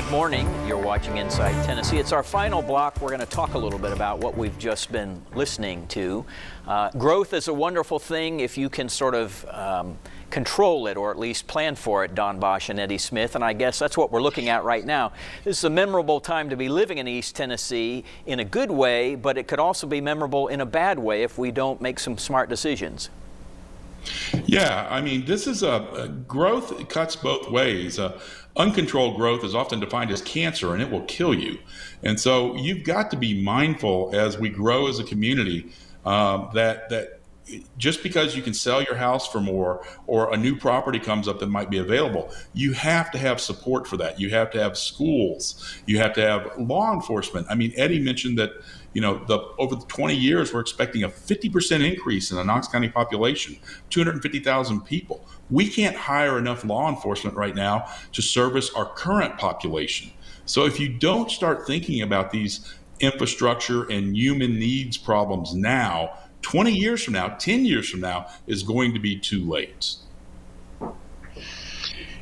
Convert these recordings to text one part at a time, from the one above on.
Good morning. You're watching Inside Tennessee. It's our final block. We're going to talk a little bit about what we've just been listening to. Growth is a wonderful thing if you can sort of control it, or at least plan for it, Don Bosch and Eddie Smith, and I guess that's what we're looking at right now. This is a memorable time to be living in East Tennessee in a good way, but it could also be memorable in a bad way if we don't make some smart decisions. Yeah, I mean, this is growth. It cuts both ways. Uncontrolled growth is often defined as cancer, and it will kill you. And so you've got to be mindful as we grow as a community that just because you can sell your house for more or a new property comes up that might be available, you have to have support for that. You have to have schools. You have to have law enforcement. I mean, Eddie mentioned that, over the 20 years, we're expecting a 50% increase in the Knox County population, 250,000 people. We can't hire enough law enforcement right now to service our current population. So if you don't start thinking about these infrastructure and human needs problems now, 20 years from now, 10 years from now, is going to be too late.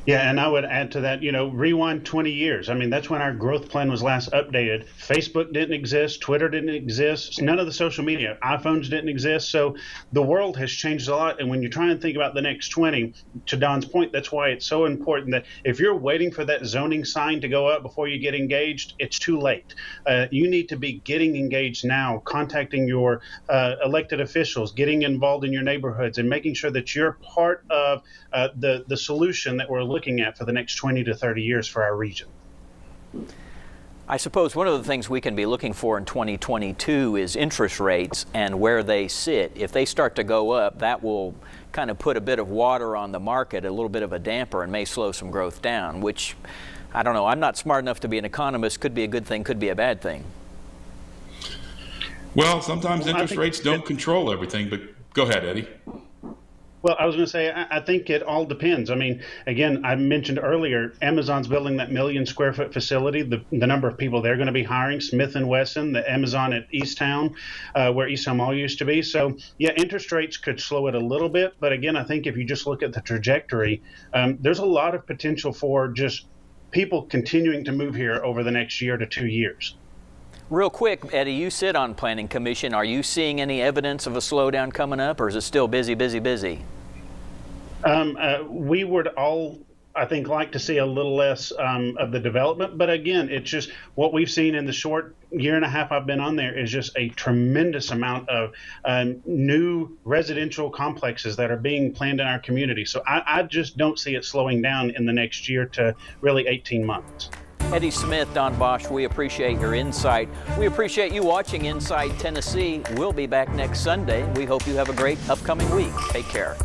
Yeah, and I would add to that, rewind 20 years. I mean, that's when our growth plan was last updated. Facebook didn't exist. Twitter didn't exist. None of the social media. iPhones didn't exist. So the world has changed a lot. And when you try and think about the next 20, to Don's point, that's why it's so important that if you're waiting for that zoning sign to go up before you get engaged, it's too late. You need to be getting engaged now, contacting your elected officials, getting involved in your neighborhoods, and making sure that you're part of the solution that we're looking at for the next 20 to 30 years for our region. I suppose one of the things we can be looking for in 2022 is interest rates and where they sit. If they start to go up, that will kind of put a bit of water on the market, a little bit of a damper, and may slow some growth down, which, I don't know, I'm not smart enough to be an economist. Could be a good thing, could be a bad thing. Well, sometimes interest rates don't control everything, but go ahead, Eddie. Well, I was going to say, I think it all depends. I mean, again, I mentioned earlier, Amazon's building that 1 million square foot facility. The number of people they're going to be hiring, Smith & Wesson, the Amazon at Easttown, where Easttown Mall used to be. So, yeah, interest rates could slow it a little bit. But again, I think if you just look at the trajectory, there's a lot of potential for just people continuing to move here over the next year to 2 years. Real quick, Eddie, you sit on Planning Commission. Are you seeing any evidence of a slowdown coming up, or is it still busy, busy, busy? We would all, I think, like to see a little less of the development. But again, it's just what we've seen in the short year and a half I've been on there is just a tremendous amount of new residential complexes that are being planned in our community. So I just don't see it slowing down in the next year to really 18 months. Eddie Smith, Don Bosch, we appreciate your insight. We appreciate you watching Inside Tennessee. We'll be back next Sunday. We hope you have a great upcoming week. Take care.